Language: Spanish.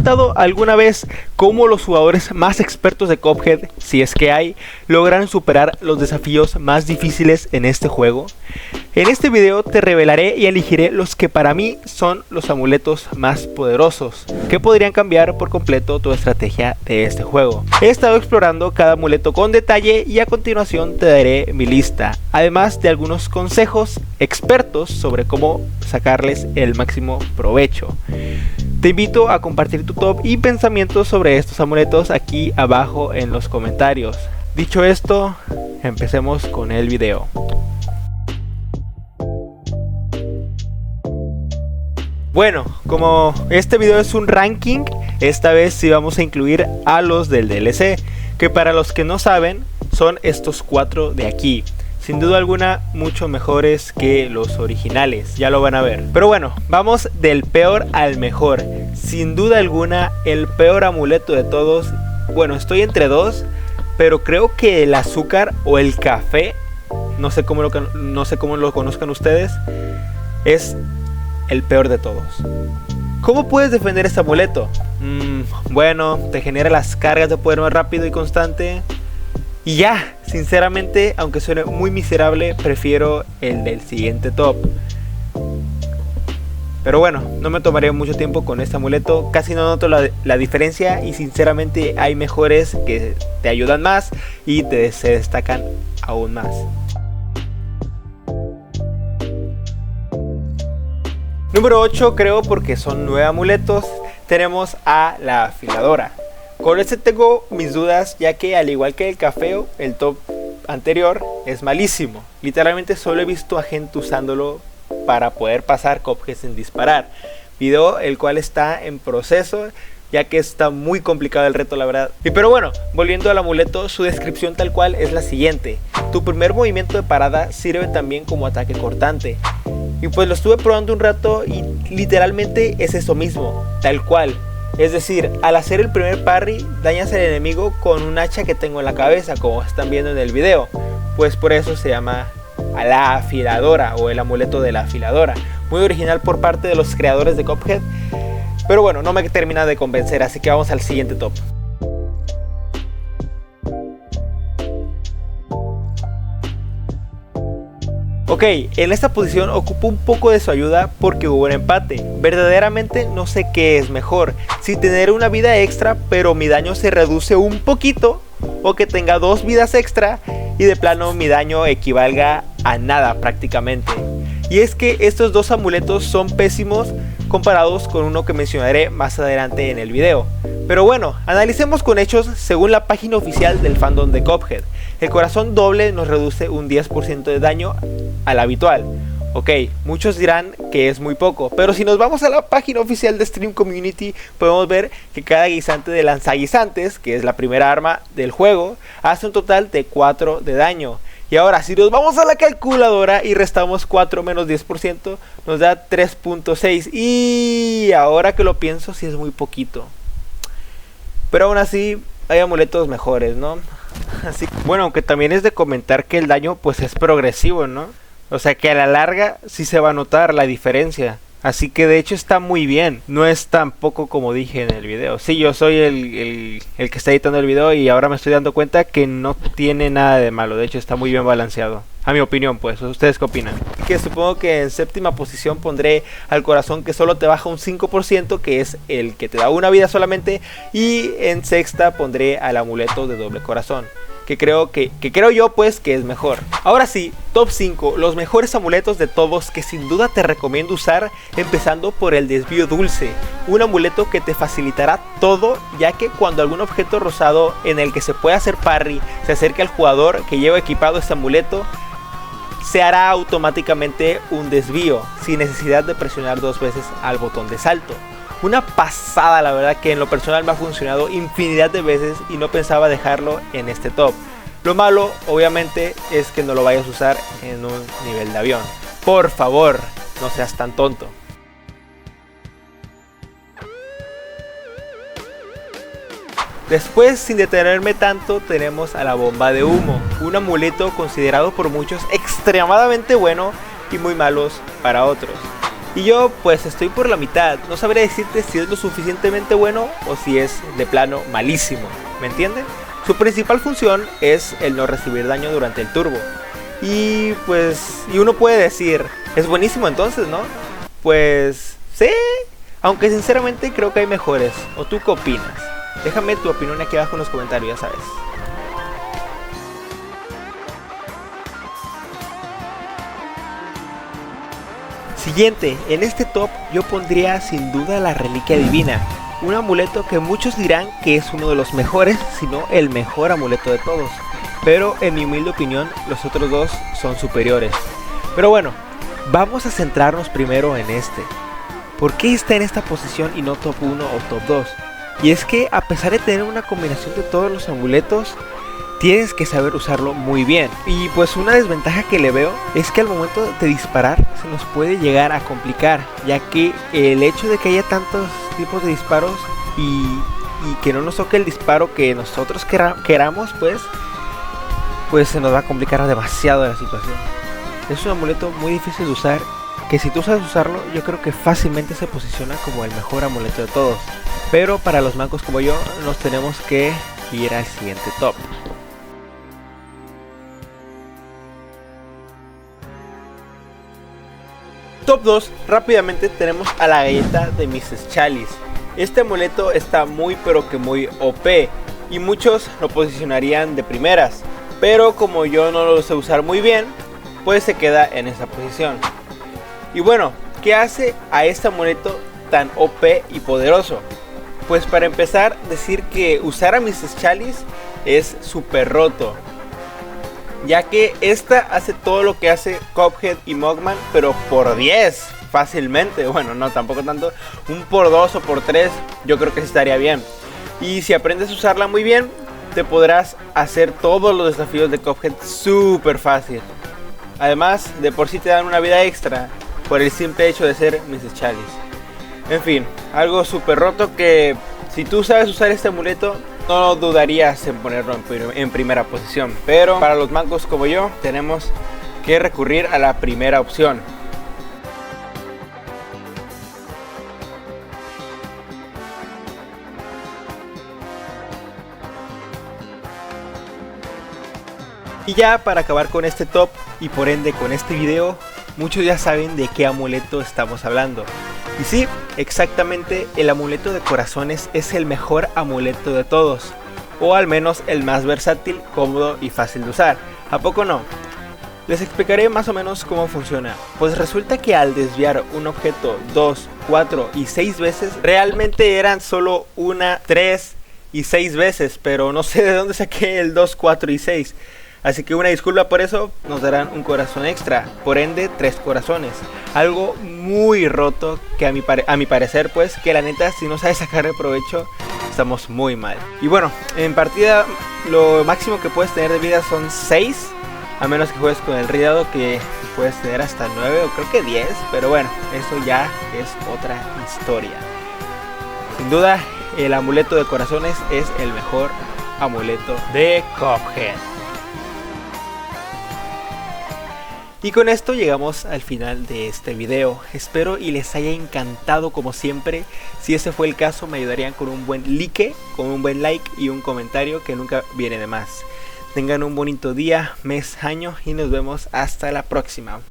preguntado alguna vez cómo los jugadores más expertos de Cuphead, si es que hay, logran superar los desafíos más difíciles en este juego? En este video te revelaré y elegiré los que para mí son los amuletos más poderosos, que podrían cambiar por completo tu estrategia de este juego. He estado explorando cada amuleto con detalle y a continuación te daré mi lista, además de algunos consejos expertos sobre cómo sacarles el máximo provecho. Te invito a compartir tu top y pensamientos sobre estos amuletos aquí abajo en los comentarios. Dicho esto, empecemos con el video. Bueno, como este video es un ranking, esta vez sí vamos a incluir a los del DLC, que para los que no saben, son estos 4 de aquí. Sin duda alguna, mucho mejores que los originales, ya lo van a ver. Pero bueno, vamos del peor al mejor. Sin duda alguna, el peor amuleto de todos. Bueno, estoy entre dos, pero creo que el azúcar o el café, no sé cómo lo conozcan ustedes, es el peor de todos. ¿Cómo puedes defender este amuleto? Bueno, te genera las cargas de poder más rápido y constante. Y ya, sinceramente, aunque suene muy miserable, prefiero el del siguiente top. Pero bueno, no me tomaré mucho tiempo con este amuleto. Casi no noto la diferencia y sinceramente hay mejores que te ayudan más y se destacan aún más. Número 8, creo, porque son 9 amuletos, tenemos a la afiladora. Con este tengo mis dudas, ya que al igual que el café, el top anterior es malísimo. Literalmente solo he visto a gente usándolo para poder pasar Cuphead sin disparar. Video el cual está en proceso, ya que está muy complicado el reto, la verdad. Pero bueno, volviendo al amuleto, su descripción tal cual es la siguiente. Tu primer movimiento de parada sirve también como ataque cortante. Y pues lo estuve probando un rato y literalmente es eso mismo, tal cual. Es decir, al hacer el primer parry, dañas al enemigo con un hacha que tengo en la cabeza, como están viendo en el video. Pues por eso se llama a la afiladora o el amuleto de la afiladora. Muy original por parte de los creadores de Cuphead. Pero bueno, no me termina de convencer, así que vamos al siguiente top. Ok, en esta posición ocupo un poco de su ayuda porque hubo un empate. Verdaderamente no sé qué es mejor, si tener una vida extra pero mi daño se reduce un poquito, o que tenga 2 vidas extra y de plano mi daño equivalga a nada prácticamente. Y es que estos dos amuletos son pésimos comparados con uno que mencionaré más adelante en el video. Pero bueno, analicemos con hechos según la página oficial del fandom de Cuphead. El corazón doble nos reduce un 10% de daño al habitual. Ok, muchos dirán que es muy poco, pero si nos vamos a la página oficial de Stream Community, podemos ver que cada guisante de lanzaguisantes, que es la primera arma del juego, hace un total de 4 de daño. Y ahora, si nos vamos a la calculadora y restamos 4 menos 10%, nos da 3.6. Y ahora que lo pienso, sí es muy poquito. Pero aún así, hay amuletos mejores, ¿no? Así, bueno, aunque también es de comentar que el daño pues es progresivo, ¿no? O sea que a la larga sí se va a notar la diferencia. Así que de hecho está muy bien. No es tan poco como dije en el video. Sí, yo soy el que está editando el video y ahora me estoy dando cuenta que no tiene nada de malo. De hecho está muy bien balanceado. A mi opinión pues. ¿Ustedes qué opinan? Que supongo que en séptima posición pondré al corazón, que solo te baja un 5%, que es el que te da una vida solamente. Y en sexta pondré al amuleto de doble corazón, que creo yo pues que es mejor. Ahora sí, top 5, los mejores amuletos de todos que sin duda te recomiendo usar, empezando por el desvío dulce, un amuleto que te facilitará todo, ya que cuando algún objeto rosado en el que se puede hacer parry se acerque al jugador que lleva equipado este amuleto, se hará automáticamente un desvío, sin necesidad de presionar 2 veces al botón de salto. Una pasada, la verdad, que en lo personal me ha funcionado infinidad de veces y no pensaba dejarlo en este top. Lo malo, obviamente, es que no lo vayas a usar en un nivel de avión. Por favor, no seas tan tonto. Después, sin detenerme tanto, tenemos a la bomba de humo, un amuleto considerado por muchos extremadamente bueno y muy malos para otros. Y yo pues estoy por la mitad, no sabré decirte si es lo suficientemente bueno o si es de plano malísimo, ¿me entienden? Su principal función es el no recibir daño durante el turbo. Y pues, y uno puede decir, es buenísimo entonces, ¿no? Pues sí, aunque sinceramente creo que hay mejores. ¿O tú qué opinas? Déjame tu opinión aquí abajo en los comentarios, ya sabes. Siguiente, en este top yo pondría sin duda la reliquia divina, un amuleto que muchos dirán que es uno de los mejores, si no el mejor amuleto de todos, pero en mi humilde opinión los otros dos son superiores. Pero bueno, vamos a centrarnos primero en este. ¿Por qué está en esta posición y no top 1 o top 2? Y es que a pesar de tener una combinación de todos los amuletos, tienes que saber usarlo muy bien. Y pues una desventaja que le veo es que al momento de disparar se nos puede llegar a complicar, ya que el hecho de que haya tantos tipos de disparos y que no nos toque el disparo que nosotros queramos, pues se nos va a complicar demasiado la situación. Es un amuleto muy difícil de usar, que si tú sabes usarlo, yo creo que fácilmente se posiciona como el mejor amuleto de todos. Pero para los mancos como yo, nos tenemos que ir al siguiente top. Top 2, rápidamente tenemos a la galleta de Mrs. Chalice. Este amuleto está muy pero que muy OP y muchos lo posicionarían de primeras, pero como yo no lo sé usar muy bien, pues se queda en esa posición. Y bueno, ¿qué hace a este amuleto tan OP y poderoso? Pues para empezar, decir que usar a Mrs. Chalice es súper roto, ya que esta hace todo lo que hace Cuphead y Mugman, pero por 10 fácilmente. Bueno, no, tampoco tanto, un por 2 o por 3 yo creo que sí estaría bien. Y si aprendes a usarla muy bien, te podrás hacer todos los desafíos de Cuphead súper fácil. Además, de por sí te dan una vida extra por el simple hecho de ser Mrs. Chalice. En fin, algo súper roto que si tú sabes usar este amuleto, no dudarías en ponerlo en primera posición. Pero para los mancos como yo, tenemos que recurrir a la primera opción. Y ya para acabar con este top y por ende con este video, muchos ya saben de qué amuleto estamos hablando. Y sí, exactamente, el amuleto de corazones es el mejor amuleto de todos, o al menos el más versátil, cómodo y fácil de usar. ¿A poco no? Les explicaré más o menos cómo funciona. Pues resulta que al desviar un objeto 2, 4 y 6 veces, realmente eran solo 1, 3 y 6 veces, pero no sé de dónde saqué el 2, 4 y 6. Así que una disculpa por eso, nos darán un corazón extra, por ende 3 corazones. Algo muy roto que a mi parecer, pues, que la neta si no sabes sacarle provecho, estamos muy mal. Y bueno, en partida lo máximo que puedes tener de vida son 6, a menos que juegues con el Ridado, que puedes tener hasta 9 o creo que 10, pero bueno, eso ya es otra historia. Sin duda, el amuleto de corazones es el mejor amuleto de Cuphead. Y con esto llegamos al final de este video. Espero y les haya encantado como siempre. Si ese fue el caso, me ayudarían con un buen like, con un buen like y un comentario que nunca viene de más. Tengan un bonito día, mes, año y nos vemos hasta la próxima.